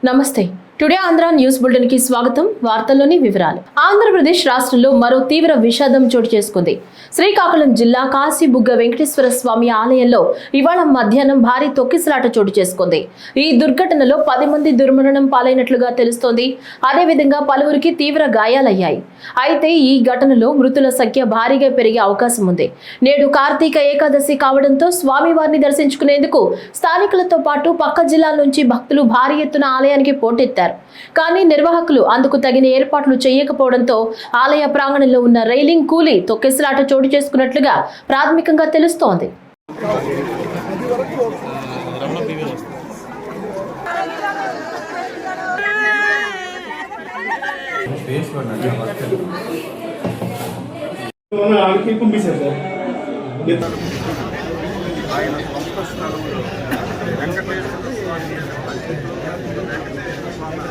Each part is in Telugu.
నమస్తే. టుడే ఆంధ్ర న్యూస్ బులెటిన్ కి స్వాగతం. వార్తల్లోని వివరాలు. ఆంధ్రప్రదేశ్ రాష్ట్రంలో మరో తీవ్ర విషాదం చోటు చేసుకుంది. శ్రీకాకుళం జిల్లా కాశీబుగ్గ వెంకటేశ్వర స్వామి ఆలయంలో ఇవాళ మధ్యాహ్నం భారీ తొక్కిసలాట చోటు చేసుకుంది. ఈ దుర్ఘటనలో 10 మంది దుర్మరణం పాలైనట్లుగా తెలుస్తోంది. అదేవిధంగా పలువురికి తీవ్ర గాయాలయ్యాయి. అయితే ఈ ఘటనలో మృతుల సంఖ్య భారీగా పెరిగే అవకాశం ఉంది. నేడు కార్తీక ఏకాదశి కావడంతో స్వామివారిని దర్శించుకునేందుకు స్థానికులతో పాటు పక్క జిల్లాల నుంచి భక్తులు భారీ ఎత్తున ఆలయానికి పోటెత్తారు. కానీ నిర్వాహకులు అందుకు తగిన ఏర్పాట్లు చేయకపోవడంతో ఆలయ ప్రాంగణంలో ఉన్న రైలింగ్ కూలి తొక్కిసలాట చోటు చేసుకున్నట్లుగా ప్రాథమికంగా తెలుస్తోంది.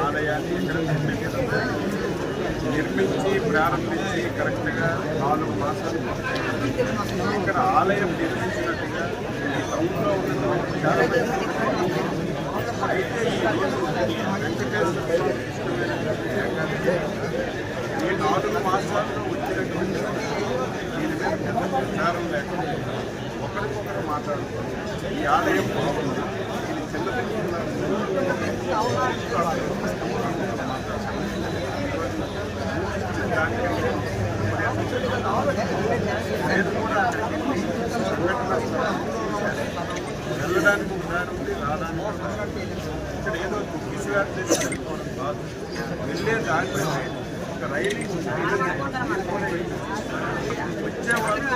ఆలయాన్ని నిర్మించి ప్రారంభించి కరెక్ట్గా 4 మాసాలు ఇక్కడ ఆలయం నిర్మించినట్టుగా ఈ టౌన్లో ఉన్నటువంటి చాలా అయితే వెంకటేశ్వర ఈ 4 మాసాల్లో వచ్చినటువంటి దీని మీద పెద్ద ప్రచారం లేకుండా ఒకరికొకరు మాట్లాడుకోవాలి. ఈ ఆలయం బాగుంది, ఇది చిన్నపిల్లలు వెళ్ళడానికి ఉన్నారు, రావడానికి ఇక్కడ ఏదో తొక్కిసిగారు చేసి వెళ్ళిపోవడం కాదు. వెళ్ళే దాంట్లో ఒక రైలింగ్ వచ్చేవాళ్ళు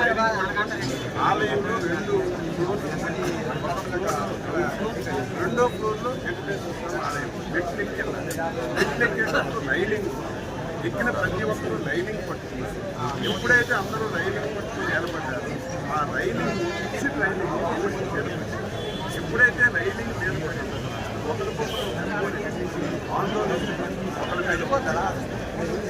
ఆలయంలో 2 ఫ్లోర్లు, రెండో ఫ్లోర్లో వెంకటేశ్వర ఆలయం మెట్లెక్కేటప్పుడు రైలింగ్ ఎక్కిన ప్రతి ఒక్కరూ రైలింగ్ పట్టుకుని ఎప్పుడైతే అందరూ రైలింగ్ పట్టుకుని నిలబడ్డారు ఆ రైలింగ్ ఎగ్జిట్ రైలింగ్ ఎప్పుడైతే రైలింగ్ నిలబడ్డారో ఒకరికొకరు ఆందోళన ఒకరికి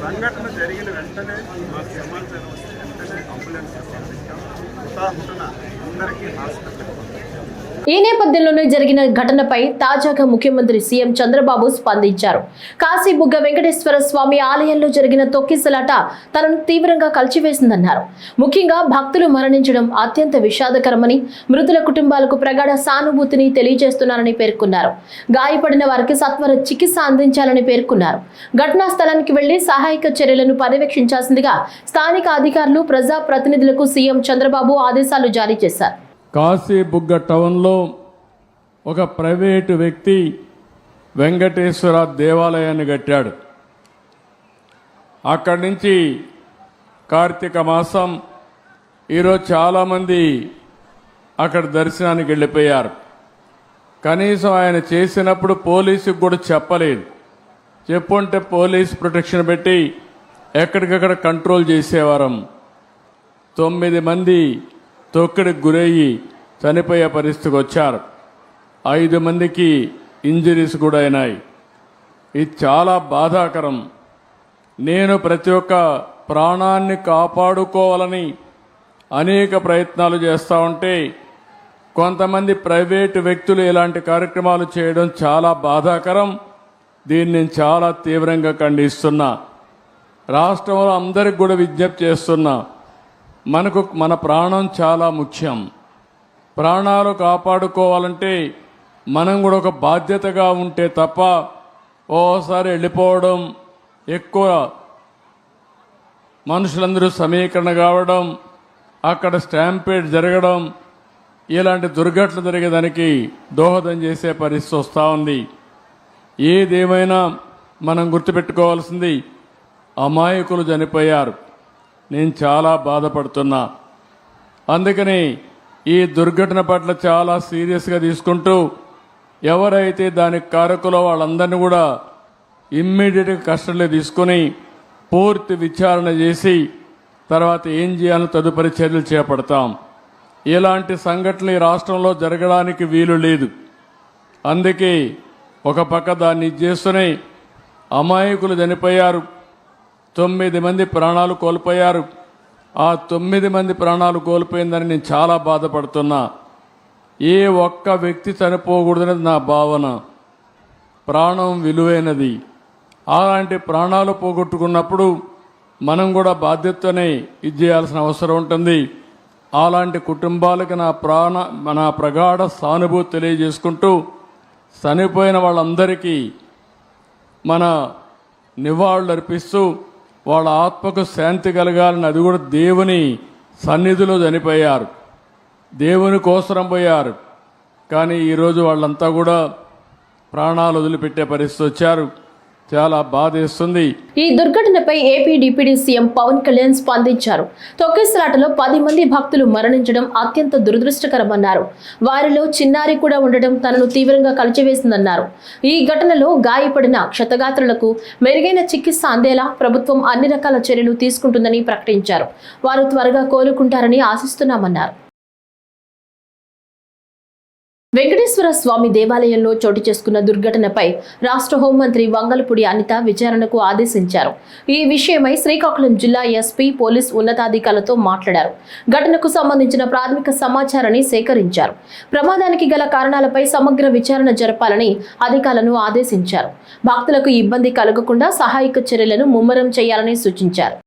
సంఘటన జరిగిన వెంటనే మాకు సమాచారం వస్తే వెంటనే అంబులెన్స్ పంపించాం. హుటాహుటన అందరికీ హాస్పిటల్. ఈ నేపథ్యంలోనే జరిగిన ఘటనపై తాజాగా ముఖ్యమంత్రి సీఎం చంద్రబాబు స్పందించారు. కాశీబుగ్గ వెంకటేశ్వర స్వామి ఆలయంలో జరిగిన తొక్కిసలాట తనను తీవ్రంగా కలిచివేసిందన్నారు. ముఖ్యంగా భక్తులు మరణించడం అత్యంత విషాదకరమని, మృతుల కుటుంబాలకు ప్రగాఢ సానుభూతిని తెలియజేస్తున్నారని పేర్కొన్నారు. గాయపడిన వారికి సత్వర చికిత్స అందించాలని పేర్కొన్నారు. ఘటనా స్థలానికి వెళ్లి సహాయక చర్యలను పర్యవేక్షించాల్సిందిగా స్థానిక అధికారులు, ప్రజా ప్రతినిధులకు సీఎం చంద్రబాబు ఆదేశాలు జారీ చేశారు. కాశీబుగ్గ టౌన్లో ఒక ప్రైవేటు వ్యక్తి వెంకటేశ్వర దేవాలయాన్ని కట్టాడు. అక్కడి నుంచి కార్తీక మాసం ఈరోజు చాలామంది అక్కడ దర్శనానికి వెళ్ళిపోయారు. కనీసం ఆయన చేసినప్పుడు పోలీసుకు కూడా చెప్పలేదు. చెప్పుంటే పోలీస్ ప్రొటెక్షన్ పెట్టి ఎక్కడికక్కడ కంట్రోల్ చేసేవారం. 9 మంది తొక్కిడికి గురయ్యి చనిపోయే పరిస్థితికి వచ్చారు. 5 మందికి ఇంజరీస్ కూడా అయినాయి. ఇది చాలా బాధాకరం. నేను ప్రతి ఒక్క ప్రాణాన్ని కాపాడుకోవాలని అనేక ప్రయత్నాలు చేస్తూ ఉంటే కొంతమంది ప్రైవేటు వ్యక్తులు ఇలాంటి కార్యక్రమాలు చేయడం చాలా బాధాకరం. దీన్ని నేను చాలా తీవ్రంగా ఖండిస్తున్నా. రాష్ట్రంలో అందరికి కూడా విజ్ఞప్తి చేస్తున్నా, మన ప్రాణం చాలా ముఖ్యం. ప్రాణాలు కాపాడుకోవాలంటే మనం కూడా ఒక బాధ్యతగా ఉంటే తప్ప ఓసారి వెళ్ళిపోవడం, ఎక్కువ మనుషులందరూ సమీకరణ కావడం, అక్కడ స్టాంపేడ్ జరగడం, ఇలాంటి దుర్ఘటనలు జరిగేదానికి దోహదం చేసే పరిస్థితి వస్తూ ఉంది. ఏదేమైనా మనం గుర్తుపెట్టుకోవాల్సింది, అమాయకులు చనిపోయారు. నేను చాలా బాధపడుతున్నా. అందుకని ఈ దుర్ఘటన పట్ల చాలా సీరియస్గా తీసుకుంటూ ఎవరైతే దానికి కారకులో వాళ్ళందరినీ కూడా ఇమ్మీడియట్గా కస్టడీలో తీసుకుని పూర్తి విచారణ చేసి తర్వాత ఏం చేయాలో తదుపరి చర్యలు చేపడతాం. ఇలాంటి సంఘటనలు ఈ రాష్ట్రంలో జరగడానికి వీలు లేదు. అందుకే ఒక పక్క దాన్ని చేస్తూనే అమాయకులు చనిపోయారు, 9 మంది ప్రాణాలు కోల్పోయారు. ఆ 9 మంది ప్రాణాలు కోల్పోయిందని నేను చాలా బాధపడుతున్నా. ఏ ఒక్క వ్యక్తి చనిపోకూడదనేది నా భావన. ప్రాణం విలువైనది. అలాంటి ప్రాణాలు పోగొట్టుకున్నప్పుడు మనం కూడా బాధ్యతనే ఇది చేయాల్సిన అవసరం ఉంటుంది. అలాంటి కుటుంబాలకు నా ప్రగాఢ సానుభూతి తెలియజేసుకుంటూ చనిపోయిన వాళ్ళందరికీ మన నివాళులు అర్పిస్తూ వాళ్ళ ఆత్మకు శాంతి కలగాలని, అది కూడా దేవుని సన్నిధిలో చనిపోయారు, దేవుని కోసరం పోయారు. కానీ ఈరోజు వాళ్ళంతా కూడా ప్రాణాలు వదిలిపెట్టే పరిస్థితి వచ్చారు. చాలా బాధేస్తుంది. ఈ దుర్ఘటనపై AP deputy CM Pawan Kalyan స్పందించారు. తొక్కిసలాటలో 10 మంది భక్తులు మరణించడం అత్యంత దురదృష్టకరమన్నారు. వారిలో చిన్నారి కూడా ఉండడం తనను తీవ్రంగా కలిచివేసిందన్నారు. ఈ ఘటనలో గాయపడిన క్షతగాత్రులకు మెరుగైన చికిత్స అందేలా ప్రభుత్వం అన్ని రకాల చర్యలు తీసుకుంటుందని ప్రకటించారు. వారు త్వరగా కోలుకుంటారని ఆశిస్తున్నామన్నారు. వెంకటేశ్వర స్వామి దేవాలయంలో చోటు చేసుకున్న దుర్ఘటనపై రాష్ట్ర హోంమంత్రి వంగలపూడి అనిత విచారణకు ఆదేశించారు. ఈ విషయమై శ్రీకాకుళం జిల్లా ఎస్పీ పోలీస్ ఉన్నతాధికారులతో మాట్లాడారు. ఘటనకు సంబంధించిన ప్రాథమిక సమాచారాన్ని సేకరించారు. ప్రమాదానికి గల కారణాలపై సమగ్ర విచారణ జరపాలని అధికారులను ఆదేశించారు. భక్తులకు ఇబ్బంది కలగకుండా సహాయక చర్యలను ముమ్మరం చేయాలని సూచించారు.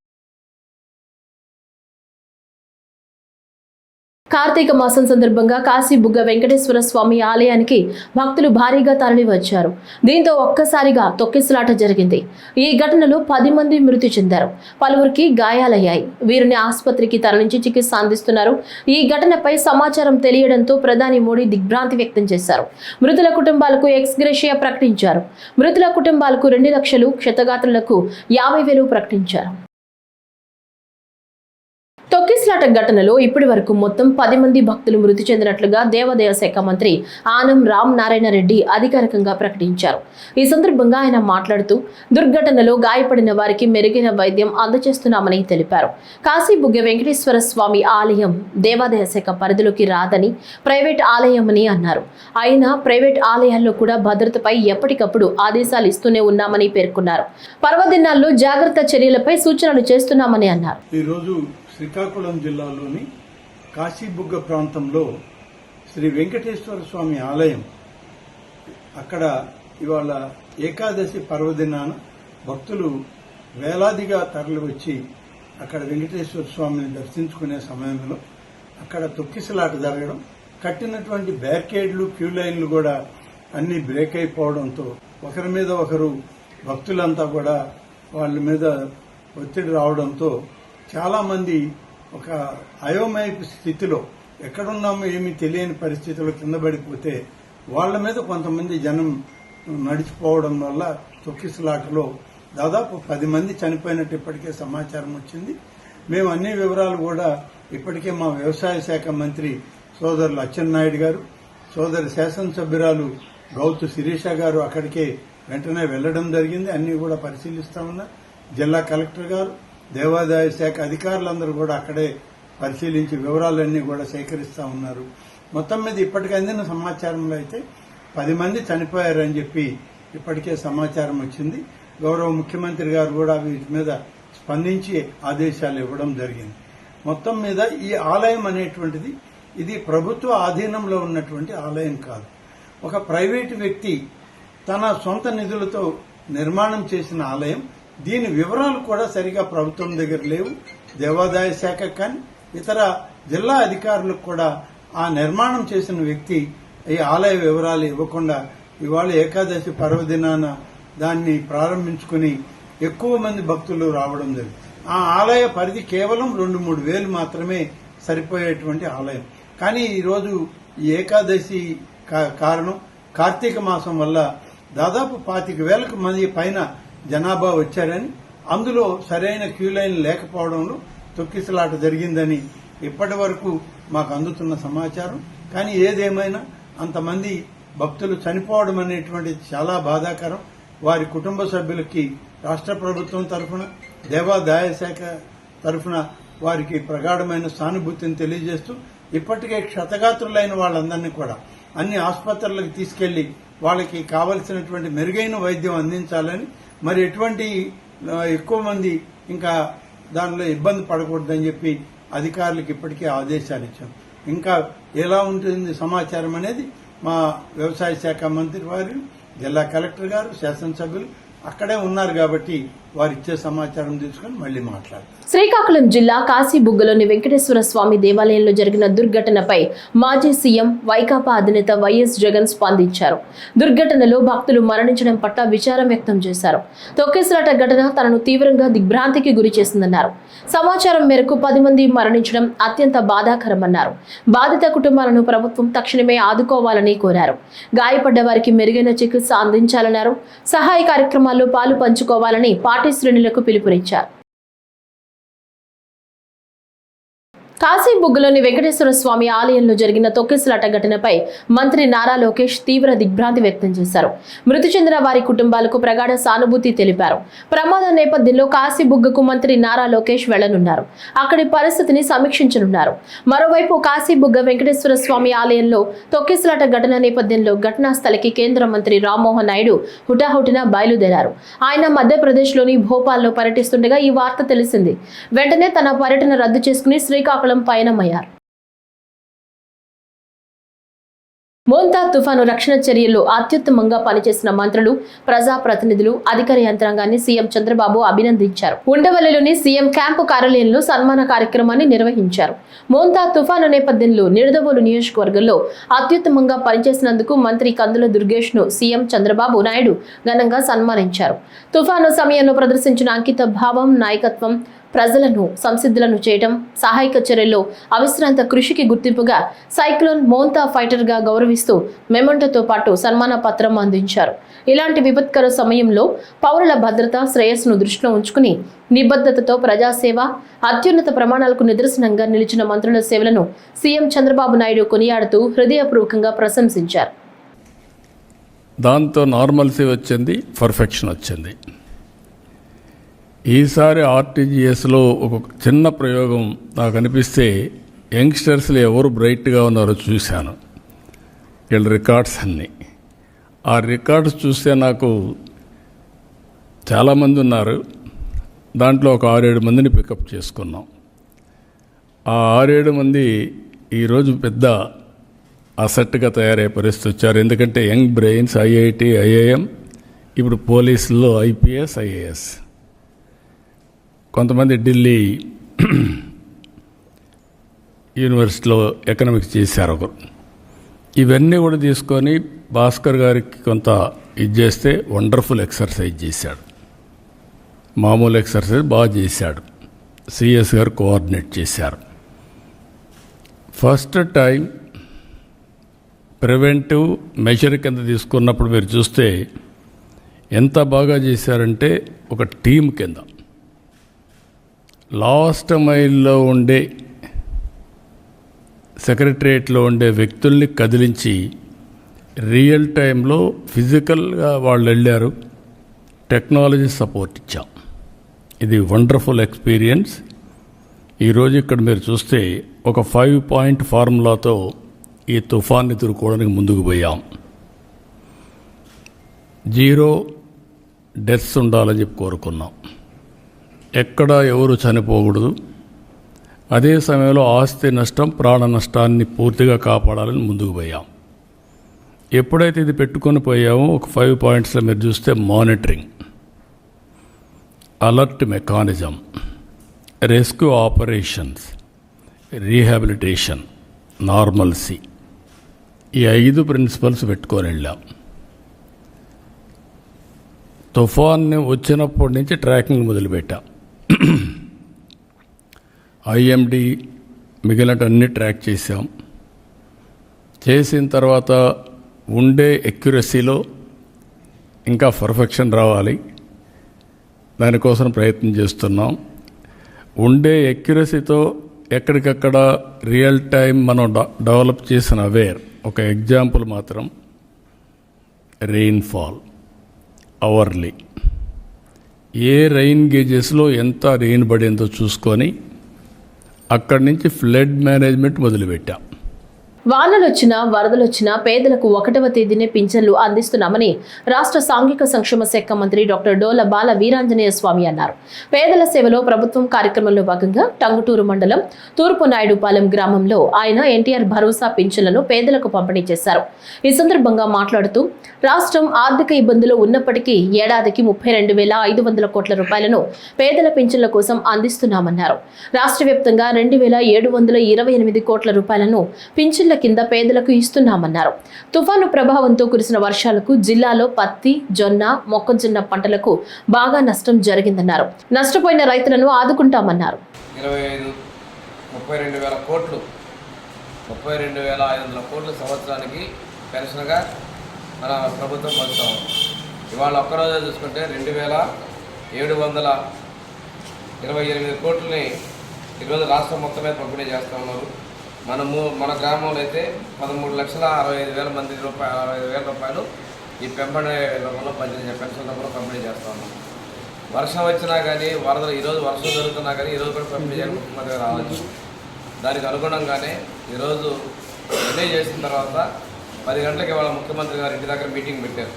కార్తీక మాసం సందర్భంగా కాశీ బుగ్గ వెంకటేశ్వర స్వామి ఆలయానికి భక్తులు భారీగా తరలి వచ్చారు. దీంతో ఒక్కసారిగా తొక్కిసలాట జరిగింది. ఈ ఘటనలో 10 మంది మృతి చెందారు. పలువురికి గాయాలయ్యాయి. వీరిని ఆసుపత్రికి తరలించి చికిత్స అందిస్తున్నారు. ఈ ఘటనపై సమాచారం తెలియడంతో ప్రధాని మోడీ దిగ్భ్రాంతి వ్యక్తం చేశారు. మృతుల కుటుంబాలకు ఎక్స్గ్రేషియా ప్రకటించారు. మృతుల కుటుంబాలకు 2 లక్షలు, క్షతగాత్రులకు 50,000 ప్రకటించారు. తొక్కిసలాట ఘటనలో ఇప్పటి వరకు మొత్తం 10 మంది భక్తులు మృతి చెందినట్లుగా దేవాదాయ శాఖ మంత్రి ఆనం రామ్ నారాయణ రెడ్డి అధికారికంగా ప్రకటించారు. ఈ సందర్భంగా ఆయన మాట్లాడుతూ దుర్ఘటనలో గాయపడిన వారికి మెరుగైన వైద్యం అందజేస్తున్నామని తెలిపారు. కాశీ బుగ్గ వెంకటేశ్వర స్వామి ఆలయం దేవాదాయ శాఖ పరిధిలోకి రాదని ప్రైవేట్ ఆలయమని అన్నారు. అయినా ప్రైవేట్ ఆలయాల్లో కూడా భద్రతపై ఎప్పటికప్పుడు ఆదేశాలు ఇస్తూనే ఉన్నామని పేర్కొన్నారు. పర్వదినాల్లో జాగ్రత్త చర్యలపై సూచనలు చేస్తున్నామని అన్నారు. శ్రీకాకుళం జిల్లాలోని కాశీబుగ్గ ప్రాంతంలో శ్రీ వెంకటేశ్వర స్వామి ఆలయం, అక్కడ ఇవాళ ఏకాదశి పర్వదినాన భక్తులు వేలాదిగా తరలి వచ్చి అక్కడ వెంకటేశ్వర స్వామిని దర్శించుకునే సమయంలో అక్కడ తొక్కిసలాట జరగడం, కట్టినటువంటి బ్యారికేడ్లు, క్యూ లైన్లు కూడా అన్ని బ్రేక్ అయిపోవడంతో ఒకరి మీద ఒకరు భక్తులంతా కూడా వాళ్ళ మీద ఒత్తిడి రావడంతో చాలా మంది ఒక అయోమయపు స్థితిలో, ఎక్కడున్నామో ఏమీ తెలియని పరిస్థితిలో కింద పడిపోతే వాళ్ల మీద కొంతమంది జనం నడిచిపోవడం వల్ల తొక్కిసలాటలో దాదాపు 10 మంది చనిపోయినట్టు ఇప్పటికే సమాచారం వచ్చింది. మేము అన్ని వివరాలు కూడా ఇప్పటికే మా వ్యవసాయ శాఖ మంత్రి సోదరులు అచ్చెన్నాయుడు గారు, సోదరి శాసనసభ్యురాలు గౌతు శిరీష గారు అక్కడికే వెంటనే వెళ్లడం జరిగింది. అన్ని కూడా పరిశీలిస్తా ఉన్నారు. జిల్లా కలెక్టర్ గారు, దేవాదాయ శాఖ అధికారులందరూ కూడా అక్కడే పరిశీలించి వివరాలన్నీ కూడా సేకరిస్తా ఉన్నారు. మొత్తం మీద ఇప్పటికి అందిన సమాచారంలో అయితే 10 మంది చనిపోయారని చెప్పి ఇప్పటికే సమాచారం వచ్చింది. గౌరవ ముఖ్యమంత్రి గారు కూడా వీటి మీద స్పందించి ఆదేశాలు ఇవ్వడం జరిగింది. మొత్తం మీద ఈ ఆలయం అనేటువంటిది ఇది ప్రభుత్వ ఆధీనంలో ఉన్నటువంటి ఆలయం కాదు. ఒక ప్రైవేటు వ్యక్తి తన సొంత నిధులతో నిర్మాణం చేసిన ఆలయం. దీని వివరాలు కూడా సరిగా ప్రభుత్వం దగ్గర లేవు. దేవాదాయ శాఖ కానీ ఇతర జిల్లా అధికారులకు కూడా ఆ నిర్మాణం చేసిన వ్యక్తి ఈ ఆలయ వివరాలు ఇవ్వకుండా ఇవాళ ఏకాదశి పర్వదినాన దాన్ని ప్రారంభించుకుని ఎక్కువ మంది భక్తులు రావడం జరిగింది. ఆ ఆలయ పరిధి కేవలం 2-3 వేలు మాత్రమే సరిపోయేటువంటి ఆలయం. కానీ ఈరోజు ఈ ఏకాదశి కారణం కార్తీక మాసం వల్ల దాదాపు 25,000 మంది పైన జనాభా వచ్చారని, అందులో సరైన క్యూ లైన్ లేకపోవడంలో తొక్కిసలాట జరిగిందని ఇప్పటి వరకు మాకు అందుతున్న సమాచారం. కానీ ఏదేమైనా అంతమంది భక్తులు చనిపోవడం అనేటువంటిది చాలా బాధాకరం. వారి కుటుంబ సభ్యులకి రాష్ట్ర ప్రభుత్వం తరఫున, దేవాదాయ శాఖ తరఫున వారికి ప్రగాఢమైన సానుభూతిని తెలియజేస్తూ ఇప్పటికే క్షతగాత్రులైన వాళ్ళందరినీ కూడా అన్ని ఆసుపత్రులకు తీసుకెళ్లి వాళ్ళకి కావలసినటువంటి మెరుగైన వైద్యం అందించాలని, మరి ఎటువంటి ఎక్కువ మంది ఇంకా దానిలో ఇబ్బంది పడకూడదని చెప్పి అధికారులకు ఇప్పటికే ఆదేశాలు ఇచ్చాం. ఇంకా ఎలా ఉంటుంది సమాచారం అనేది మా వ్యవసాయ శాఖ మంత్రి వారు జిల్లా కలెక్టర్ గారు, శాసనసభ్యులు అక్కడే ఉన్నారు కాబట్టి వారు ఇచ్చే సమాచారం తీసుకొని మళ్ళీ మాట్లాడతారు. శ్రీకాకుళం జిల్లా కాశీబుగ్గలోని వెంకటేశ్వర స్వామి దేవాలయంలో జరిగిన దుర్ఘటనపై మాజీ సీఎం వైకాపా అధినేత వైఎస్ జగన్ స్పందించారు. దుర్ఘటనలో భక్తులు మరణించడం పట్ల విచారం వ్యక్తం చేశారు. తొక్కిసలాట ఘటన తనను తీవ్రంగా దిగ్భ్రాంతికి గురి చేసిందన్నారు. సమాచారం మేరకు 10 మంది మరణించడం అత్యంత బాధాకరమన్నారు. బాధిత కుటుంబాలను ప్రభుత్వం తక్షణమే ఆదుకోవాలని కోరారు. గాయపడ్డ వారికి మెరుగైన చికిత్స అందించాలన్నారు. సహాయ కార్యక్రమాల్లో పాలు పంచుకోవాలని పార్టీ శ్రేణులకు పిలుపునిచ్చారు. కాశీబుగ్గలోని వెంకటేశ్వర స్వామి ఆలయంలో జరిగిన తొక్కిసలాట ఘటనపై మంత్రి నారా లోకేష్ తీవ్ర దిగ్భ్రాంతి వ్యక్తం చేశారు. మృతి చెందిన వారి కుటుంబాలకు ప్రగాఢ సానుభూతి తెలిపారు. ప్రమాదం నేపథ్యంలో కాశీబుగ్గకు మంత్రి నారా లోకేష్ వెళ్లనున్నారు. అక్కడి పరిస్థితిని సమీక్షించనున్నారు. మరోవైపు కాశీబుగ్గ వెంకటేశ్వర స్వామి ఆలయంలో తొక్కిసలాట ఘటన నేపథ్యంలో ఘటనా స్థలికి కేంద్ర మంత్రి రామ్మోహన్ నాయుడు హుటాహుటిన బయలుదేరారు. ఆయన మధ్యప్రదేశ్లోని భోపాల్లో పర్యటిస్తుండగా ఈ వార్త తెలిసింది. వెంటనే తన పర్యటన రద్దు చేసుకుని శ్రీకాకుళం పయనమయ్యారు. మోంతా తుఫాను రక్షణ చర్యల్లో అత్యుత్తమంగా పనిచేసిన మంత్రులు, ప్రజాప్రతినిధులు, అధికార యంత్రాంగాన్ని సీఎం చంద్రబాబు అభినందించారు. ఉండవల్లిలోని సీఎం క్యాంపు కార్యాలయంలో సన్మాన కార్యక్రమాన్ని నిర్వహించారు. మోంతా తుఫాను నేపథ్యంలో నిడదవోలు నియోజకవర్గంలో అత్యుత్తమంగా పనిచేసినందుకు మంత్రి కందుల దుర్గేష్ ను సీఎం చంద్రబాబు నాయుడు ఘనంగా సన్మానించారు. తుఫాను సమయంలో ప్రదర్శించిన అంకిత భావం, నాయకత్వం, ప్రజలను సంసిద్ధులను చేయడం, సహాయక చర్యల్లో అవిశ్రాంత కృషికి గుర్తింపుగా సైక్లోన్ మోంతా ఫైటర్ గా గౌరవిస్తూ మెమంటోతో పాటు సన్మాన పత్రం అందించారు. ఇలాంటి విపత్కర సమయంలో పౌరుల భద్రత, శ్రేయస్సును దృష్టిలో ఉంచుకుని నిబద్ధతతో ప్రజాసేవ, అత్యున్నత ప్రమాణాలకు నిదర్శనంగా నిలిచిన మంత్రుల సేవలను సీఎం చంద్రబాబు నాయుడు కొనియాడుతూ హృదయపూర్వకంగా ప్రశంసించారు. దాంతో నార్మల్సీ వచ్చింది, పర్ఫెక్షన్ వచ్చింది. ఈసారి ఆర్టీజీఎస్లో ఒక చిన్న ప్రయోగం నాకు అనిపిస్తే యంగ్స్టర్స్లో ఎవరు బ్రైట్గా ఉన్నారో చూశాను. వీళ్ళ రికార్డ్స్ అన్నీ, ఆ రికార్డ్స్ చూస్తే నాకు చాలామంది ఉన్నారు. దాంట్లో ఒక 6-7 మందిని పికప్ చేసుకున్నాం. ఆ 6-7 మంది ఈరోజు పెద్ద అసెట్గా తయారయ్యే పరిస్థితి వచ్చారు. ఎందుకంటే యంగ్ బ్రెయిన్స్, ఐఐటి, ఐఐఎం, ఇప్పుడు పోలీసుల్లో ఐపీఎస్, ఐఏఎస్, కొంతమంది ఢిల్లీ యూనివర్సిటీలో ఎకనామిక్స్ చేశారు ఒకరు. ఇవన్నీ కూడా తీసుకొని భాస్కర్ గారికి కొంత ఇది చేస్తే వండర్ఫుల్ ఎక్సర్సైజ్ చేశాడు. మామూలు ఎక్సర్సైజ్ బాగా చేశాడు. సిఎస్ గారు కోఆర్డినేట్ చేశారు. ఫస్ట్ టైం ప్రివెంటివ్ మెజర్ కింద తీసుకున్నప్పుడు మీరు చూస్తే ఎంత బాగా చేశారంటే ఒక టీం కింద లాస్ట్ మైల్లో ఉండే సెక్రటరియట్లో ఉండే వ్యక్తుల్ని కదిలించి రియల్ టైంలో ఫిజికల్గా వాళ్ళు వెళ్ళారు. టెక్నాలజీ సపోర్ట్ ఇచ్చాం. ఇది వండర్ఫుల్ ఎక్స్పీరియన్స్. ఈరోజు ఇక్కడ మీరు చూస్తే ఒక 5-point ఫార్ములాతో ఈ తుఫాన్ని ఎదుర్కోవడానికి ముందుకు పోయాం. 0 డెత్స్ ఉండాలని చెప్పి కోరుకున్నాం. ఎక్కడ ఎవరు చనిపోకూడదు. అదే సమయంలో ఆస్తి నష్టం, ప్రాణ నష్టాన్ని పూర్తిగా కాపాడాలని ముందుకు పోయాం. ఎప్పుడైతే ఇది పెట్టుకొని పోయామో ఒక 5 పాయింట్స్లో మీరు చూస్తే monitoring, alert mechanism, rescue operations, rehabilitation, normalcy, ఈ 5 ప్రిన్సిపల్స్ పెట్టుకొని వెళ్ళాం. తుఫాన్ని వచ్చినప్పటి నుంచి ట్రాకింగ్ మొదలుపెట్టాం. ఐఎండి మిగిలినటన్నీ ట్రాక్ చేసాం. చేసిన తర్వాత ఉండే ఎక్యురసీలో ఇంకా పర్ఫెక్షన్ రావాలి. దానికోసం ప్రయత్నం చేస్తున్నాం. ఉండే ఎక్యురసీతో ఎక్కడికక్కడ రియల్ టైం మనం డెవలప్ చేసిన అవేర్. ఒక ఎగ్జాంపుల్ మాత్రం రెయిన్ఫాల్ అవర్లీ, ఏ రెయిన్ గేజెస్లో ఎంత రెయిన్ పడిందో చూసుకొని అక్కడి నుంచి ఫ్లడ్ మేనేజ్మెంట్ మొదలుపెట్టాం. వానలొచ్చినా వరదలొచ్చినా పేదలకు 1వ తేదీనే పింఛన్లు అందిస్తున్నామని రాష్ట్ర సాంఘిక సంక్షేమ శాఖ మంత్రి డాక్టర్ డోల బాల వీరాంజనేయ స్వామి అన్నారు. పేదల సేవలో ప్రభుత్వం కార్యక్రమంలో భాగంగా టంగుటూరు మండలం తూర్పు నాయుడుపాలెం గ్రామంలో ఆయన ఎన్టీఆర్ భరోసా పింఛన్లను పేదలకు పంపిణీ చేశారు. ఈ సందర్భంగా మాట్లాడుతూ రాష్ట్రం ఆర్థిక ఇబ్బందులు ఉన్నప్పటికీ ఏడాదికి 32,500 కోట్ల రూపాయలను పేదల పింఛన్ల కోసం అందిస్తున్నామన్నారు. రాష్ట్ర వ్యాప్తంగా 2,728 కోట్ల రూపాయలను పింఛన్ల కింద పేదలకు ఇస్తున్నామన్నారు. తుఫాను ప్రభావంతో కురిసిన వర్షాలకు జిల్లాలో పత్తి, జొన్న, మొక్కజొన్న పంటలకు బాగా నష్టం జరిగిందన్నారు. నష్టపోయిన రైతులను ఆదుకుంటామన్నారు. 32,000 కోట్లు 32,500 కోట్లు సంవత్సరానికి పెన్షన్గా మన ప్రభుత్వం పంచుతాం. ఇవాళ ఒక్కరోజు చూసుకుంటే 2,728 కోట్లని ఈరోజు రాష్ట్రం మొత్తమే పంపిణీ చేస్తూ ఉన్నారు. మన గ్రామంలో అయితే 13,65,000 మంది 65,000 రూపాయలు ఈ పెంపడే రూపంలో పెన్షన్ రూపంలో పంపిణీ చేస్తూ ఉన్నాం. వర్షం వచ్చినా కానీ వరదలు ఈరోజు వర్షం జరుగుతున్నా కానీ ఈరోజు కూడా పంపిణీ చేయడం ముఖ్యమంత్రి రావచ్చు. దానికి అనుగుణంగానే ఈరోజు నిర్ణయం చేసిన తర్వాత 10 గంటలకి వాళ్ళ ముఖ్యమంత్రి గారు ఇంటి దగ్గర మీటింగ్ పెట్టారు.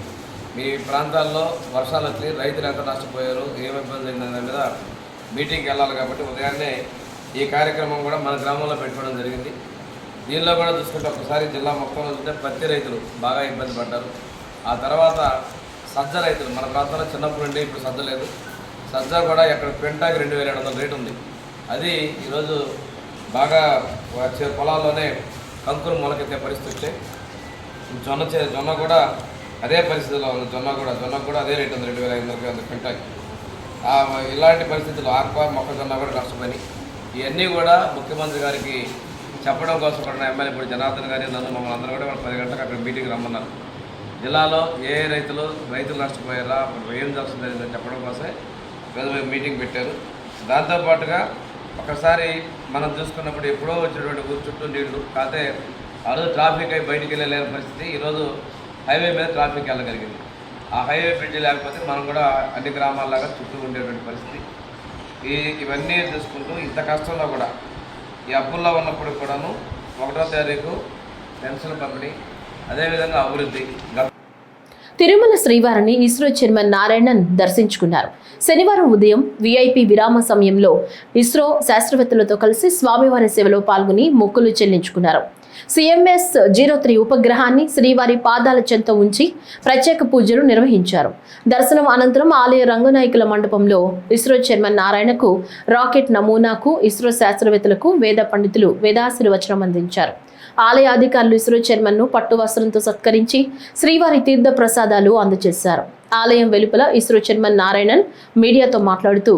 మీ ప్రాంతాల్లో వర్షాలు వచ్చి రైతులు ఎంత నష్టపోయారు, ఏమి ఇబ్బంది అయింది దాని మీద మీటింగ్కి వెళ్ళాలి. కాబట్టి ఉదయాన్నే ఈ కార్యక్రమం కూడా మన గ్రామంలో పెట్టుకోవడం జరిగింది. దీనిలో కూడా చూసుకుంటే ఒకసారి జిల్లా మొత్తంలో చూస్తే పత్తి రైతులు బాగా ఇబ్బంది పడ్డారు. ఆ తర్వాత సజ్జ రైతులు మన ప్రాంతంలో చిన్నప్పుడు ఉండే ఇప్పుడు సజ్జ లేదు. సజ్జ కూడా ఎక్కడ క్వింటాకి 2,700 రేటు ఉంది. అది ఈరోజు బాగా వచ్చే పొలాల్లోనే కంకులు మొలకెత్తే పరిస్థితి వచ్చాయి. జొన్న కూడా అదే పరిస్థితిలో ఉంది. జొన్న కూడా అదే రేటు ఉంది, 2,500 క్వింటాకి. ఇలాంటి పరిస్థితులు ఆక్వా మొక్కజొన్న కూడా నష్టపోయి ఇవన్నీ కూడా ముఖ్యమంత్రి గారికి చెప్పడం కోసం కూడా ఎమ్మెల్యే ఇప్పుడు జనార్దన్ గారి మమ్మల్ని అందరూ కూడా 10 గంటలకు అక్కడ మీటింగ్ రమ్మన్నారు. జిల్లాలో ఏ రైతులు నష్టపోయారా, ఏం నష్టం జరిగిందని చెప్పడం కోసమే మీటింగ్ పెట్టారు. దాంతోపాటుగా ఒకసారి మనం చూసుకున్నప్పుడు ఎప్పుడో వచ్చినటువంటి ఊరు చుట్టూ నీళ్లు కాకపోతే ఆ రోజు ట్రాఫిక్ అయి బయటికి వెళ్ళలేని పరిస్థితి. ఈరోజు హైవే మీద ట్రాఫిక్ వెళ్ళగలిగింది. ఆ హైవే బ్రిడ్జ్ లేకపోతే మనం కూడా అన్ని గ్రామాల్లాగా చుట్టూ ఉండేటువంటి పరిస్థితి. ఇవన్నీ చూసుకుంటూ ఇంత కష్టంలో కూడా ఈ అప్పుల్లో ఉన్నప్పుడు కూడాను 1వ తారీఖు పెన్షన్ పంపిణీ, అదేవిధంగా అభివృద్ధి. తిరుమల శ్రీవారిని ఇస్రో చైర్మన్ నారాయణన్ దర్శించుకున్నారు. శనివారం ఉదయం వీఐపీ విరామ సమయంలో ఇస్రో శాస్త్రవేత్తలతో కలిసి స్వామివారి సేవలో పాల్గొని మొక్కులు చెల్లించుకున్నారు. CMS-03 ఉపగ్రహాన్ని శ్రీవారి పాదాల చెంత ఉంచి ప్రత్యేక పూజలు నిర్వహించారు. దర్శనం అనంతరం ఆలయ రంగనాయకుల మండపంలో ఇస్రో చైర్మన్ నారాయణకు రాకెట్ నమూనాకు ఇస్రో శాస్త్రవేత్తలకు వేద పండితులు వేదాశీర్వచనం అందించారు. ఆలయ అధికారులు ఇస్రో చైర్మన్ ను పట్టు వస్త్రంతో సత్కరించి శ్రీవారి తీర్థ ప్రసాదాలు అందజేశారు. ఆలయం వెలుపల ఇస్రో చైర్మన్ నారాయణన్ మీడియాతో మాట్లాడుతూ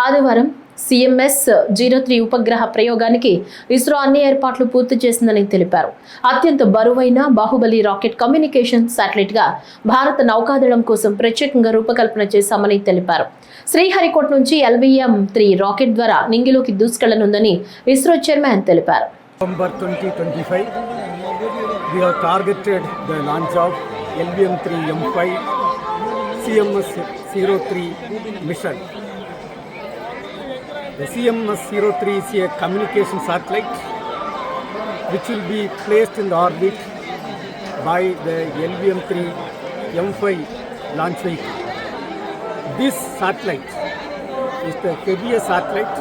ఆదివారం CMS-03 ఉపగ్రహ ప్రయోగానికి ఇస్రో అన్ని ఏర్పాట్లు పూర్తి చేసిందని తెలిపారు. అత్యంత బరువైన బాహుబలి రాకెట్ కమ్యూనికేషన్ శాటిలైట్ గా భారత నౌకాదళం కోసం ప్రత్యేకంగా రూపకల్పన చేశామని తెలిపారు. శ్రీహరికోట నుంచి LVM-3 రాకెట్ ద్వారా నింగిలోకి దూసుకెళ్లనుందని ఇస్రో చైర్మన్ తెలిపారు. November 2025, we have targeted the launch of LVM-3 M5 CMS-03 mission. The CMS-03 is a communication satellite which will be placed in the orbit by the LVM-3 M5 launch vehicle. This satellite is the heaviest satellite,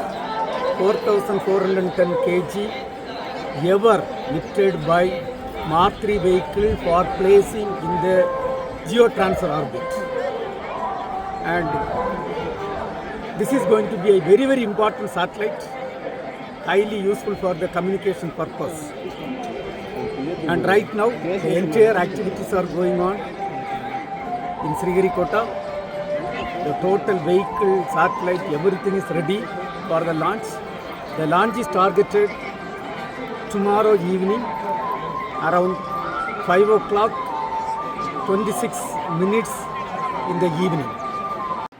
4,410 kg, ever lifted by Mark 3 vehicle for placing in the geotransfer orbit. And this is going to be a very, very important satellite, highly useful for the communication purpose. And right now, the entire activities are going on in Sriharikota. The total vehicle, satellite, everything is ready for the launch. The launch is targeted tomorrow evening around 5 o'clock, 26 minutes in the evening.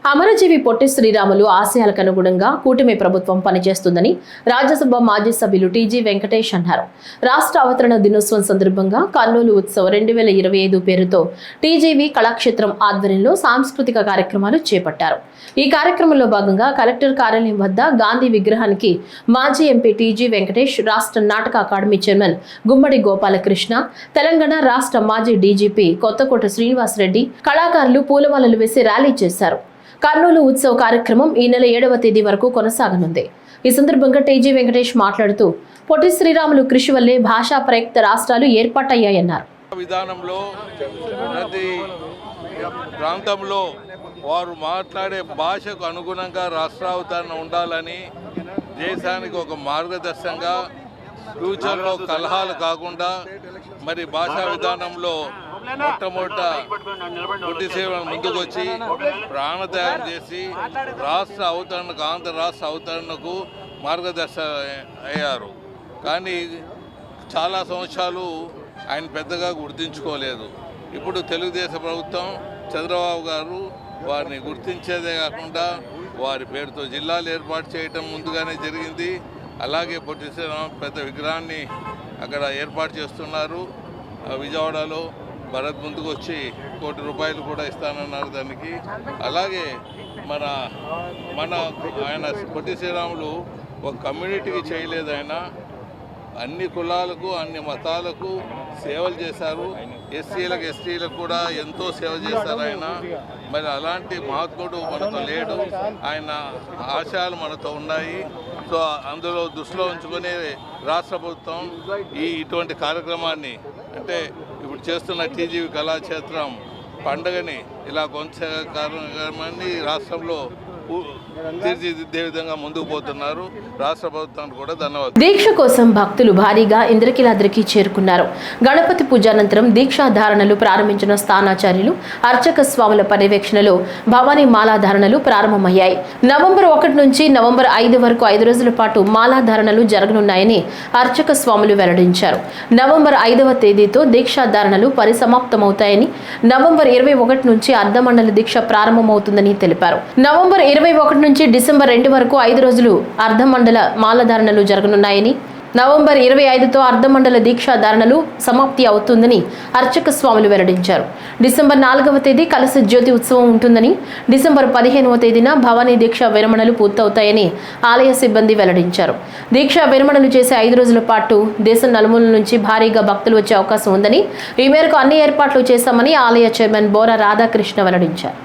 అమరజీవి పొట్టి శ్రీరాములు ఆశయాలకు అనుగుణంగా కూటమి ప్రభుత్వం పనిచేస్తుందని రాజ్యసభ మాజీ సభ్యులు టీజీ వెంకటేష్ అన్నారు. రాష్ట్ర అవతరణ దినోత్సవం సందర్భంగా కర్నూలు ఉత్సవ్ 2025 పేరుతో టీజీవీ కళాక్షేత్రం ఆధ్వర్యంలో సాంస్కృతిక కార్యక్రమాలు చేపట్టారు. ఈ కార్యక్రమంలో భాగంగా కలెక్టర్ కార్యాలయం వద్ద గాంధీ విగ్రహానికి మాజీ ఎంపీ టీజీ వెంకటేష్, రాష్ట్ర నాటక అకాడమీ చైర్మన్ గుమ్మడి గోపాలకృష్ణ, తెలంగాణ రాష్ట్ర మాజీ డీజీపీ కొత్తకోట శ్రీనివాస్ రెడ్డి కళాకారులు పూలమాలలు వేసి ర్యాలీ చేశారు. కర్నూలు ఉత్సవ్ కార్యక్రమం ఈ నెల 7వ తేదీ వరకు కొనసాగనుంది. ఈ సందర్భంగా టీజీ వెంకటేష్ మాట్లాడుతూ పొట్టి శ్రీరాములు కృషి వల్లే భాషా ప్రయుక్త రాష్ట్రాలు ఏర్పాటయ్యాయన్నారు. విధానంలో ప్రతి ప్రాంతంలో వారు మాట్లాడే భాషకు అనుగుణంగా రాష్ట్రావతరణ ఉండాలని, దేశానికి ఒక మార్గదర్శకంగా, ఫ్యూచర్లో కలహాలు కాకుండా మరి భాషా విధానంలో మొట్టమొదట పొట్టి శ్రీరాములు ముందుకు వచ్చి ప్రాణత్యాగం చేసి రాష్ట్ర అవతరణకు, ఆంధ్ర రాష్ట్ర అవతరణకు మార్గదర్శక అయ్యారు. కానీ చాలా సంవత్సరాలు ఆయన పెద్దగా గుర్తించుకోలేదు. ఇప్పుడు తెలుగుదేశం ప్రభుత్వం చంద్రబాబు గారు వారిని గుర్తించేదే కాకుండా వారి పేరుతో జిల్లాలు ఏర్పాటు చేయటం ముందుగానే జరిగింది. అలాగే పొట్టి శ్రీరాములు పెద్ద విగ్రహాన్ని అక్కడ ఏర్పాటు చేస్తున్నారు. విజయవాడలో భరత్ ముందుకు వచ్చి ₹1 కోటి కూడా ఇస్తానన్నారు దానికి. అలాగే మన ఆయన పొట్టి శ్రీరాములు ఒక కమ్యూనిటీకి చేయలేదు, ఆయన అన్ని కులాలకు అన్ని మతాలకు సేవలు చేశారు. ఎస్సీలకు ఎస్టీలకు కూడా ఎంతో సేవ చేశారు ఆయన. మరి అలాంటి మహాత్ముడు మనతో లేడు, ఆయన ఆశయాలు మనతో ఉన్నాయి. సో అందులో దృష్టిలో ఉంచుకొని రాష్ట్ర ప్రభుత్వం ఇటువంటి కార్యక్రమాన్ని, అంటే ఇప్పుడు చేస్తున్న టీజీవీ కళాక్షేత్రం పండుగని ఇలా కొంత కార్యక్రమాన్ని రాష్ట్రంలో తీర్చిదిద్దే విధంగా ముందుకు పోతున్నారు. రాష్ట్ర ప్రభుత్వానికి కూడా ధన్యవాదాలు. దీక్ష కోసం భక్తులు భారీగా ఇంద్రకీలాద్రికి చేరుకున్నారు. గణపతి పూజానంతరం దీక్షా ధారణలు ప్రారంభించిన స్థానాచార్యులు, అర్చక స్వాముల పర్యవేక్షణలో భవానీ మాలాధారణలు ప్రారంభమయ్యాయి. నవంబర్ 1 నుంచి నవంబర్ 5 వరకు 5 రోజుల పాటు మాలాధారణలు జరగనున్నాయని అర్చక స్వాములు వెల్లడించారు. నవంబర్ 5వ తేదీతో దీక్షా ధారణలు పరిసమాప్తమవుతాయని, నవంబర్ 21 నుంచి అర్ధమండల దీక్ష ప్రారంభమవుతుందని తెలిపారు. నవంబర్ 21 నుంచి డిసెంబర్ 2 వరకు 5 రోజులు అర్ధమండల మాలధారణలు జరగనున్నాయని, నవంబర్ 25తో అర్ధమండల దీక్షా ధారణలు సమాప్తి అవుతుందని అర్చక స్వాములు వెల్లడించారు. డిసెంబర్ 4వ తేదీ కలశ జ్యోతి ఉత్సవం ఉంటుందని, డిసెంబర్ 15వ తేదీన భవానీ దీక్షా విరమణలు పూర్తవుతాయని ఆలయ సిబ్బంది వెల్లడించారు. దీక్షా విరమణలు చేసే 5 రోజుల పాటు దేశం నలుమూలల నుంచి భారీగా భక్తులు వచ్చే అవకాశం ఉందని, ఈ మేరకు అన్ని ఏర్పాట్లు చేశామని ఆలయ చైర్మన్ బోరా రాధాకృష్ణ వెల్లడించారు.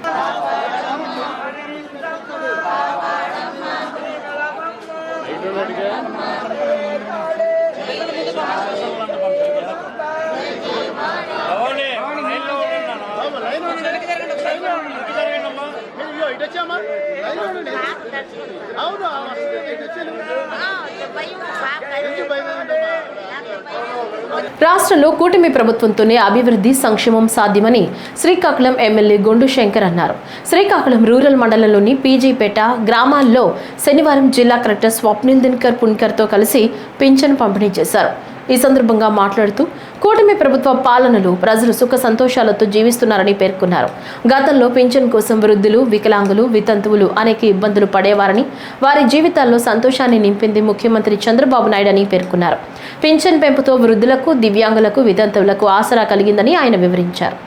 రాష్ట్రంలో కూటమి ప్రభుత్వంతోనే అభివృద్ధి, సంక్షేమం సాధ్యమని శ్రీకాకుళం ఎమ్మెల్యే గొండు శంకర్ అన్నారు. శ్రీకాకుళం రూరల్ మండలంలోని పీజీపేట గ్రామాల్లో శనివారం జిల్లా కలెక్టర్ స్వప్నిల్ దినకర్ పుణ్కర్తో కలిసి పింఛన్ పంపిణీ చేశారు. ఈ సందర్భంగా మాట్లాడుతూ కూటమి ప్రభుత్వ పాలనలో ప్రజలు సుఖ సంతోషాలతో జీవిస్తున్నారని పేర్కొన్నారు. గతంలో పింఛన్ కోసం వృద్ధులు, వికలాంగులు, వితంతువులు అనేక ఇబ్బందులు పడేవారని, వారి జీవితాల్లో సంతోషాన్ని నింపింది ముఖ్యమంత్రి చంద్రబాబు నాయుడు అని పేర్కొన్నారు. పింఛన్ పెంపుతో వృద్ధులకు, దివ్యాంగులకు, వితంతువులకు ఆసరా కలిగిందని ఆయన వివరించారు.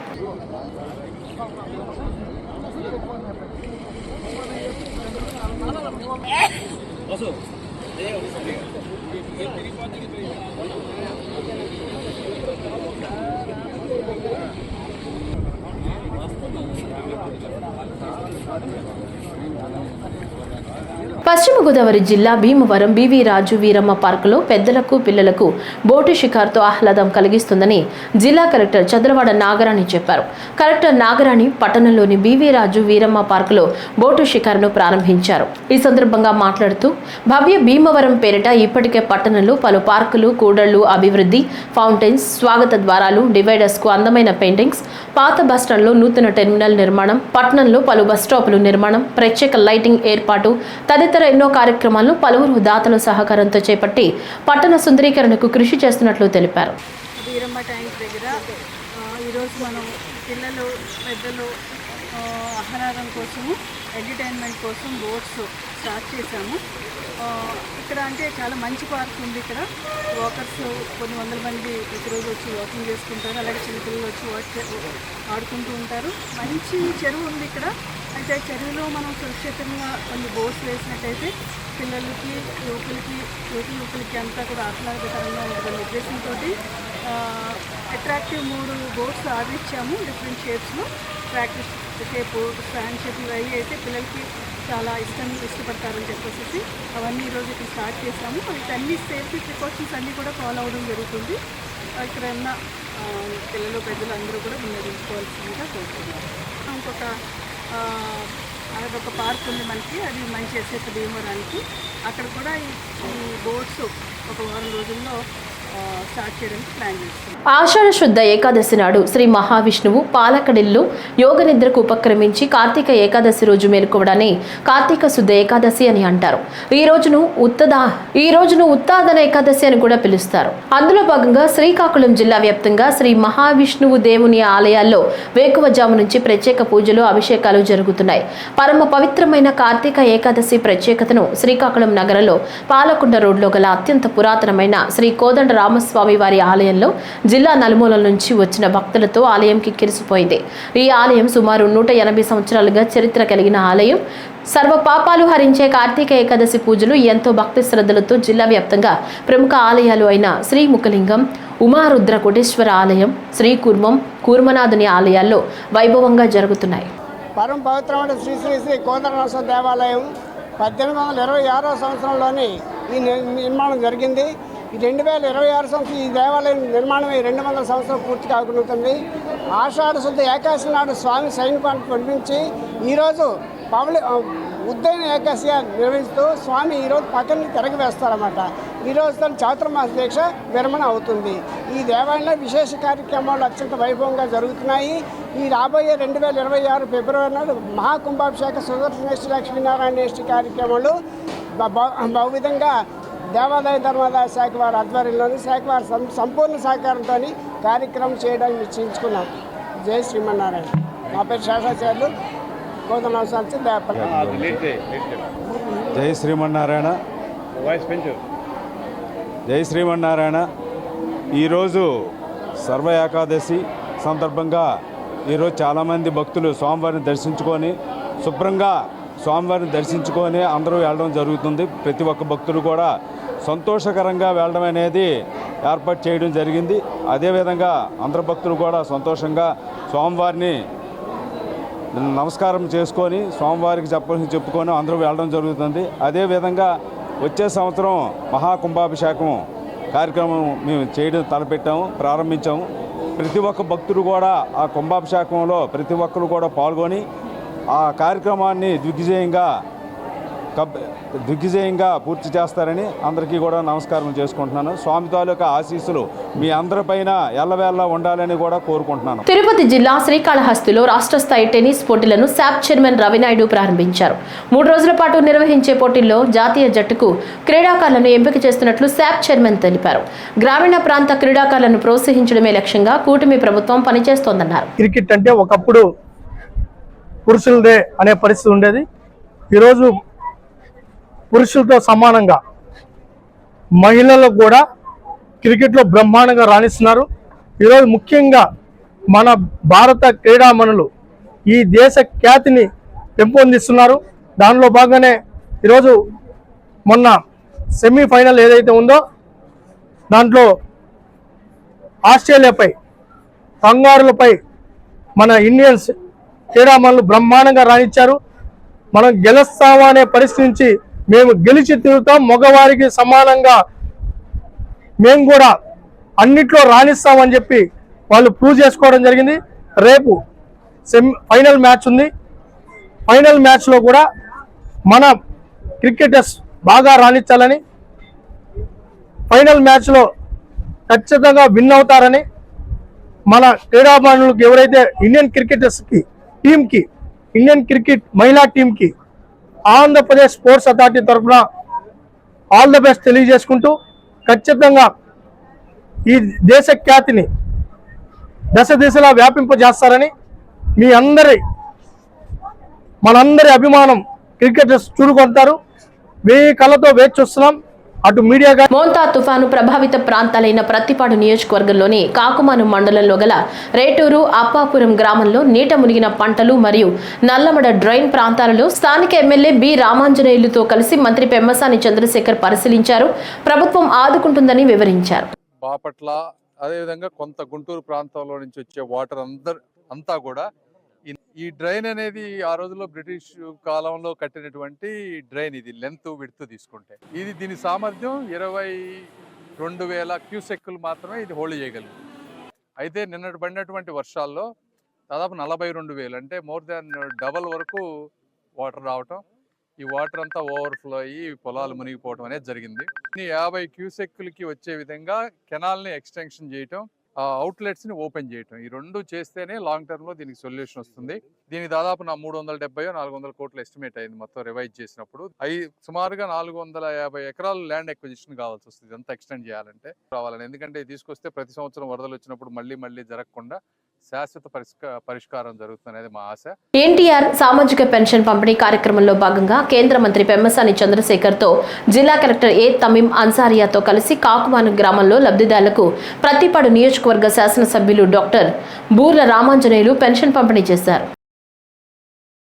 పశ్చిమ గోదావరి జిల్లా భీమవరం బివి రాజు వీరమ్మ పార్కులో పెద్దలకు, పిల్లలకు బోటు షికారుతో ఆహ్లాదం కలిగిస్తుందని జిల్లా కలెక్టర్ చంద్రవాడ నాగరాణి చెప్పారు. కలెక్టర్ నాగరాణి పట్టణంలోని బివి రాజు వీరమ్మ పార్కులో బోటు షికారును ప్రారంభించారు. ఈ సందర్భంగా మాట్లాడుతూ భవ్య భీమవరం పేరిట ఇప్పటికే పట్టణంలో పలు పార్కులు, కూడళ్లు అభివృద్ధి, ఫౌంటైన్స్, స్వాగత ద్వారాలు, డివైడర్స్ కు అందమైన పెయింటింగ్స్, పాత బస్టాండ్లో నూతన టెర్మినల్ నిర్మాణం, పట్టణంలో పలు బస్ స్టాపులు నిర్మాణం, ప్రత్యేక లైటింగ్ ఏర్పాటు తదితర ఎన్నో కార్యక్రమాలను పలువురు దాతల సహకారంతో చేపట్టి పట్టణ సుందరీకరణకు కృషి చేస్తున్నట్లు తెలిపారు. వీరమ్మ ట్యాంక్ దగ్గర ఈరోజు మనం పిల్లలు, పెద్దలు ఆహారం కోసము ఎంటర్టైన్మెంట్ కోసం బోట్స్ స్టార్ట్ చేశాము. ఇక్కడ అంటే చాలా మంచి పార్క్ ఉంది. ఇక్కడ వాకర్స్ కొన్ని వందల మంది ప్రతిరోజు వచ్చి వాకింగ్ చేసుకుంటారు. అలాగే చిన్నపిల్లలు వచ్చి ఆడుకుంటూ ఉంటారు. మంచి చెరువు ఉంది ఇక్కడ. అయితే చెరువులో మనం సురక్షితంగా కొన్ని బోట్స్ వేసినట్టయితే పిల్లలకి యువకులకి అంతా కూడా ఆహ్లాదకరంగా ఉంటుందనే ఉద్దేశంతో అట్రాక్టివ్ 3 బోట్స్ ఆర్డర్ ఇచ్చాము. డిఫరెంట్ షేప్స్లో ప్రాక్టీస్ షేపు, స్టాండ్ షేప్ ఇవన్నీ అయితే పిల్లలకి చాలా ఇష్టపడతారని చెప్పేసి అవన్నీ ఈరోజు ఇక్కడ స్టార్ట్ చేసాము. అన్ని సేఫ్టీ ప్రికాషన్స్ అన్నీ కూడా ఫాలో అవ్వడం జరుగుతుంది. ఇక్కడ ఉన్న పిల్లలు పెద్దలు అందరూ కూడా వినియోగించుకోవాల్సిందిగా కోరుతున్నారు. అదొక పార్క్ ఉంది మనకి, అది మంచి ఎస్ఎస్ భీమవరానికి. అక్కడ కూడా ఈ బోట్స్ ఒక వారం రోజుల్లో స్టార్ట్ చేయడానికి ప్లాన్ చేస్తున్నాం. ఆషాఢ శుద్ధ ఏకాదశి నాడు శ్రీ మహావిష్ణువు పాలకడిల్లో యోగ నిద్రకు ఉపక్రమించి కార్తీక ఏకాదశి రోజు మేల్కోవడాన్ని కార్తీక శుద్ధ ఏకాదశి అని అంటారు. ఈ రోజును ఉత్తాదన ఏకాదశి అని కూడా పిలుస్తారు. అందులో భాగంగా శ్రీకాకుళం జిల్లా వ్యాప్తంగా శ్రీ మహావిష్ణువు దేవుని ఆలయాల్లో వేకువజాము నుంచి ప్రత్యేక పూజలు, అభిషేకాలు జరుగుతున్నాయి. పరమ పవిత్రమైన కార్తీక ఏకాదశి ప్రత్యేకతను శ్రీకాకుళం నగరంలో పాలకొండ రోడ్లో గల అత్యంత పురాతనమైన శ్రీ కోదండ రామస్వామి వారి ఆలయంలో జిల్లా నలుమూలల నుంచి వచ్చిన భక్తులతో ఆలయం కిక్కిరిసిపోయింది. ఈ ఆలయం సుమారు 180 సంవత్సరాలుగా చరిత్ర కలిగిన ఆలయం. సర్వ పాపాలు హరించే కార్తీక ఏకాదశి పూజలు ఎంతో భక్తి శ్రద్ధలతో జిల్లా వ్యాప్తంగా ప్రముఖ ఆలయాలు అయిన శ్రీ ముఖలింగం, ఉమారుద్ర కోటేశ్వర ఆలయం, శ్రీ కూర్మనాథుని ఆలయాల్లో వైభవంగా జరుగుతున్నాయి. పరమ పవిత్రమైన శ్రీ శ్రీ శ్రీ కోదండరామస్వామి దేవాలయం 1826వ సంవత్సరంలోని ఈ నిర్మాణం జరిగింది. ఈ 2026 సంవత్సరం ఈ దేవాలయం నిర్మాణమై 200 సంవత్సరాలు పూర్తి కాకుండా ఆషాఢ శుద్ధ ఏకాదశి నాడు స్వామి సైనికాన్ని పంపించి ఈరోజు ఉద్దయన ఏకాదశిగా నిర్వహిస్తూ స్వామి ఈరోజు పక్కన తిరగి వేస్తారన్నమాట. ఈరోజు తన చాతుర్మాస దీక్ష విరమణ అవుతుంది. ఈ దేవాలయంలో విశేష కార్యక్రమాలు అత్యంత వైభవంగా జరుగుతున్నాయి. ఈ రాబోయే 2026 ఫిబ్రవరి నాడు మహాకుంభాభిషేక సుదర్శనేశ్వరి లక్ష్మీనారాయణేశ్వరి కార్యక్రమాలు బహువిధంగా దేవాదాయ ధర్మాదాయ శాఖ వారి ఆధ్వర్యంలోని శాఖ వారి సంపూర్ణ సహకారంతో కార్యక్రమం చేయడానికి నిశ్చయించుకున్నాం. జై శ్రీమన్నారాయణ. నా పేరు శేషాచార్యులు, కోదండరామస్వామి దేవపల్లి. జై శ్రీమన్నారాయణ. జై శ్రీమన్నారాయణ. ఈరోజు సర్వ ఏకాదశి సందర్భంగా ఈరోజు చాలామంది భక్తులు స్వామివారిని దర్శించుకొని శుభ్రంగా స్వామివారిని దర్శించుకొని అందరూ వెళ్ళడం జరుగుతుంది. ప్రతి ఒక్క భక్తులు కూడా సంతోషకరంగా వెళ్ళడం అనేది ఏర్పాటు చేయడం జరిగింది. అదేవిధంగా అందరు భక్తులు కూడా సంతోషంగా స్వామివారిని నమస్కారం చేసుకొని స్వామివారికి చెప్పుకొని అందరూ వెళ్ళడం జరుగుతుంది. అదేవిధంగా వచ్చే సంవత్సరం మహాకుంభాభిషేకం కార్యక్రమం మేము చేయడం ప్రారంభించాము. ప్రతి ఒక్క భక్తుడు కూడా ఆ కుంభాభిషేకంలో ప్రతి ఒక్కరు కూడా పాల్గొని ఆ కార్యక్రమాన్ని దిగ్విజయంగా పూర్తి చేస్తారని అందరికీ కూడా నమస్కారం చేసుకుంటున్నాను. స్వామి తాలూకా ఆశీస్సులు మీ అందరిపైన ఎల్లవేళలా ఉండాలని కూడా కోరుకుంటున్నాను. తిరుపతి జిల్లా శ్రీకాళహస్తిలో రాష్ట్ర స్థాయి టెన్నిస్ పోటీలను శాప్ చైర్మన్ రవినాయుడు ప్రారంభించారు. 3 రోజుల పాటు నిర్వహించే పోటీల్లో జాతీయ జట్టుకు క్రీడాకారులను ఎంపిక చేస్తున్నట్లు శాప్ చైర్మన్ తెలిపారు. గ్రామీణ ప్రాంత క్రీడాకారులను ప్రోత్సహించడమే లక్ష్యంగా కూటమి ప్రభుత్వం పనిచేస్తోందన్నారు. క్రికెట్ అంటే ఒకప్పుడు పురుషులదే అనే పరిస్థితి ఉండేది. ఈరోజు పురుషులతో సమానంగా మహిళలకు కూడా క్రికెట్లో బ్రహ్మాండంగా రాణిస్తున్నారు. ఈరోజు ముఖ్యంగా మన భారత క్రీడామణులు ఈ దేశ ఖ్యాతిని పెంపొందిస్తున్నారు. దానిలో భాగంగానే ఈరోజు మొన్న సెమీఫైనల్ ఏదైతే ఉందో దాంట్లో ఆస్ట్రేలియాపై కంగారులపై మన ఇండియన్స్ క్రీడామణులు బ్రహ్మాండంగా రాణించారు. మనం గెలుస్తామా అనే పరిస్థితి నుంచి మేము గెలిచి తిరుగుతాం, మగవారికి సమానంగా మేము కూడా అన్నిట్లో రాణిస్తామని చెప్పి వాళ్ళు ప్రూవ్ చేసుకోవడం జరిగింది. రేపు ఫైనల్ మ్యాచ్ ఉంది. ఫైనల్ మ్యాచ్లో కూడా మన క్రికెటర్స్ బాగా రాణించాలని, ఫైనల్ మ్యాచ్లో ఖచ్చితంగా విన్ అవుతారని మన క్రీడాభిమానులకు ఎవరైతే ఇండియన్ క్రికెటర్స్కి టీంకి ఇండియన్ క్రికెట్ మహిళా టీంకి ఆంధ్రప్రదేశ్ స్పోర్ట్స్ అథారిటీ తరఫున ఆల్ ద బెస్ట్ తెలియజేసుకుంటూ ఖచ్చితంగా ఈ దేశ ఖ్యాతిని దశ దిశలా వ్యాపింపజేస్తారని మీ అందరి మనందరి అభిమానం క్రికెటర్స్ చూరుకొంటారు. వేయి కళ్ళతో వేచి చూస్తున్నాం. అటు మీడియా మోంతా తుఫాను ప్రభావిత ప్రాంతాలైన ప్రత్తిపాడు నియోజకవర్గంలోని కాకుమాను మండలంలో గల రేటూరు అప్పాపురం గ్రామంలో నీట మునిగిన పంటలు మరియు నల్లమడ డ్రైన్ ప్రాంతాలలో స్థానిక ఎమ్మెల్యే బి రామాంజనేయులతో కలిసి మంత్రి పెమ్మసాని చంద్రశేఖర్ పరిశీలించారు. ప్రభుత్వం ఆదుకుంటుందని వివరించారు. బాపట్ల అదేవిధంగా కొంత గుంటూరు ప్రాంతంలో నుంచి వచ్చే వాటర్ అంతా కూడా ఈ డ్రైన్ అనేది ఆ రోజుల్లో బ్రిటిష్ కాలంలో కట్టినటువంటి డ్రైన్. ఇది లెంత్ విడ్త్ తీసుకుంటే దీని సామర్థ్యం 22,000 క్యూసెక్కులు మాత్రమే ఇది హోల్డ్ చేయగలదు. అయితే నిన్నటి పడినటువంటి వర్షాల్లో దాదాపు 42,000 అంటే మోర్ దాన్ డబల్ వరకు వాటర్ రావటం, ఈ వాటర్ అంతా ఓవర్ఫ్లో అయ్యి పొలాలు మునిగిపోవడం అనేది జరిగింది. 50 క్యూసెక్కులకి వచ్చే విధంగా కెనాల్ని ఎక్స్టెన్షన్ చేయటం, అవుట్లెట్స్ని ఓపెన్ చేయటం, ఈ రెండు చేస్తేనే లాంగ్ టర్మ్లో దీనికి సొల్యూషన్ వస్తుంది. దీనికి దాదాపు 370-400 కోట్లు ఎస్టిమేట్ అయింది మొత్తం రివైజ్ చేసినప్పుడు. సుమారుగా 450 ఎకరాలు ల్యాండ్ ఎక్విజిషన్ కావాల్సి వస్తుంది ఇదంతా ఎక్స్టెండ్ చేయాలంటే రావాలని. ఎందుకంటే తీసుకొస్తే ప్రతి సంవత్సరం వరదలు వచ్చినప్పుడు మళ్ళీ జరగకుండా శాశ్వత పరిష్కారం జరుగుతుందనేది మా ఆశ. ఎన్టీఆర్ సామాజిక పెన్షన్ పంపిణీ కార్యక్రమంలో భాగంగా కేంద్ర మంత్రి పెమ్మసాని చంద్రశేఖర్ తో జిల్లా కలెక్టర్ ఏ తమీం అన్సారియాతో కలిసి కాకుమాను గ్రామంలో లబ్ధిదారులకు ప్రత్తిపాడు నియోజకవర్గ శాసనసభ్యులు డాక్టర్ బూర్ల రామాంజనేయులు పెన్షన్ పంపిణీ చేశారు.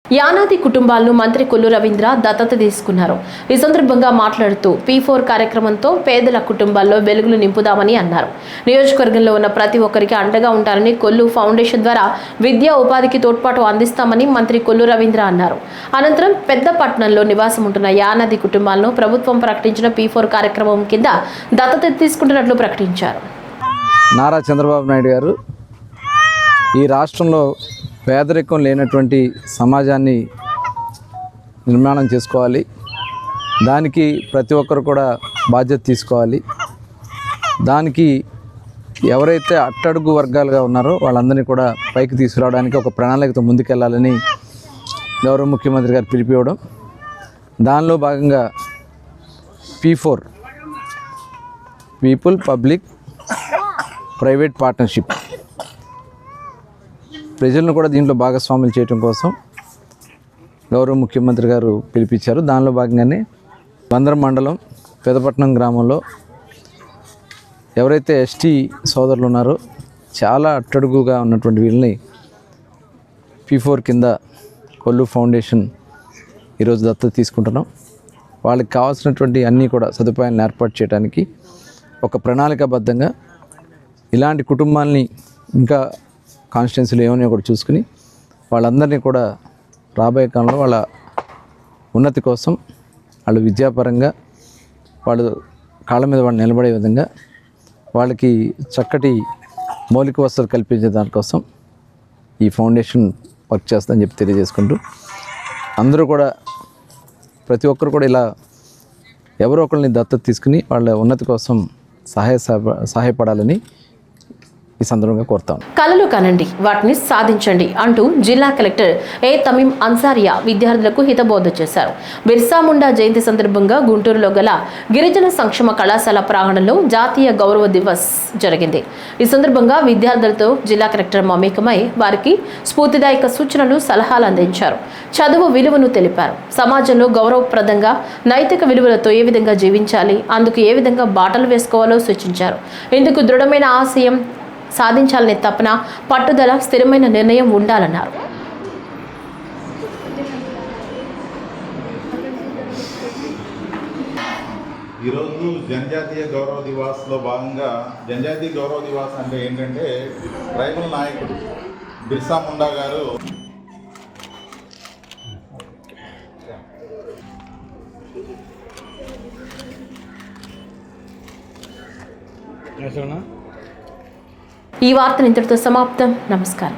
యానాది కుటుంబాలను మంత్రి కొల్లు రవీంద్ర దత్తత తీసుకున్నారు. ఈ సందర్భంగా మాట్లాడుతూ P4 కార్యక్రమంతో పేదల కుటుంబాల్లో వెలుగులు నింపుదామని అన్నారు. నియోజకవర్గంలో ఉన్న ప్రతి ఒక్కరికి అండగా ఉంటారని కొల్లు ఫౌండేషన్ ద్వారా విద్యా ఉపాధికి తోడ్పాటు అందిస్తామని మంత్రి కొల్లు రవీంద్ర అన్నారు. అనంతరం పెద్దపట్నంలో నివాసం ఉంటున్న యానాది కుటుంబాలను ప్రభుత్వం ప్రకటించిన P4 కార్యక్రమం కింద దత్తత తీసుకుంటున్నట్లు ప్రకటించారు. నారా చంద్రబాబు నాయుడు గారు ఈ రాష్ట్రంలో పేదరికం లేనటువంటి సమాజాన్ని నిర్మాణం చేసుకోవాలి, దానికి ప్రతి ఒక్కరు కూడా బాధ్యత తీసుకోవాలి. దానికి ఎవరైతే అట్టడుగు వర్గాలుగా ఉన్నారో వాళ్ళందరినీ కూడా పైకి తీసుకురావడానికి ఒక ప్రణాళికతో ముందుకెళ్లాలని గౌరవ ముఖ్యమంత్రి గారు పిలిపివ్వడం, దానిలో భాగంగా P4 people public private partnership ప్రజలను కూడా దీంట్లో భాగస్వాములు చేయడం కోసం గౌరవ ముఖ్యమంత్రి గారు పిలిపించారు. దానిలో భాగంగానే బందరం మండలం పెదపట్నం గ్రామంలో ఎవరైతే ఎస్టీ సోదరులు ఉన్నారో చాలా అట్టడుగుగా ఉన్నటువంటి వీళ్ళని P4 కింద కొల్లు ఫౌండేషన్ ఈరోజు దత్తత తీసుకుంటున్నాం. వాళ్ళకి కావాల్సినటువంటి అన్నీ కూడా సదుపాయాలను ఏర్పాటు చేయడానికి ఒక ప్రణాళికాబద్ధంగా ఇలాంటి కుటుంబాలని ఇంకా కాన్స్టిట్యున్సీలు ఏమన్నా కూడా చూసుకుని వాళ్ళందరినీ కూడా రాబోయే కాలంలో వాళ్ళ ఉన్నతి కోసం వాళ్ళు విద్యాపరంగా వాళ్ళు కాళ్ళ మీద వాళ్ళు నిలబడే విధంగా వాళ్ళకి చక్కటి మౌలిక వసతులు కల్పించే దానికోసం ఈ ఫౌండేషన్ వర్క్ చేస్తుందని చెప్పి తెలియజేసుకుంటూ అందరూ కూడా ప్రతి ఒక్కరు కూడా ఇలా ఎవరో ఒకరిని దత్తత తీసుకుని వాళ్ళ ఉన్నతి కోసం సహాయపడాలని ఈ సందర్భంగా కోరుతాం. కలలు కనండి, వాటిని సాధించండి అంటూ జిల్లా కలెక్టర్ ఏ తమీం అన్సారియా విద్యార్థులకు హితబోధ చేశారు. బిర్సా ముండా జయంతి సందర్భంగా గుంటూరులో గల గిరిజన సంక్షేమ కళాశాల ప్రాంగణంలో జాతీయ గౌరవ దివస్ జరిగింది. ఈ సందర్భంగా విద్యార్థులతో జిల్లా కలెక్టర్ మమేకమై వారికి స్ఫూర్తిదాయక సూచనలు, సలహాలు అందించారు. చదువు విలువను తెలిపారు. సమాజంలో గౌరవప్రదంగా నైతిక విలువలతో ఏ విధంగా జీవించాలి, అందుకు ఏ విధంగా బాటలు వేసుకోవాలో సూచించారు. ఇందుకు దృఢమైన ఆశయం సాధించాలనే తపన, పట్టుదల, స్థిరమైన నిర్ణయం ఉండాలన్నారు. ఈరోజు జనజాతీయ గౌరవ దివాస్లో భాగంగా జనజాతీయ గౌరవ దివాస్ అంటే ఏంటంటే ట్రైబల్ నాయకుడు బిర్సా ముండా గారు ఈ వార్తలు ఇంతటితో సమాప్తం. నమస్కారం.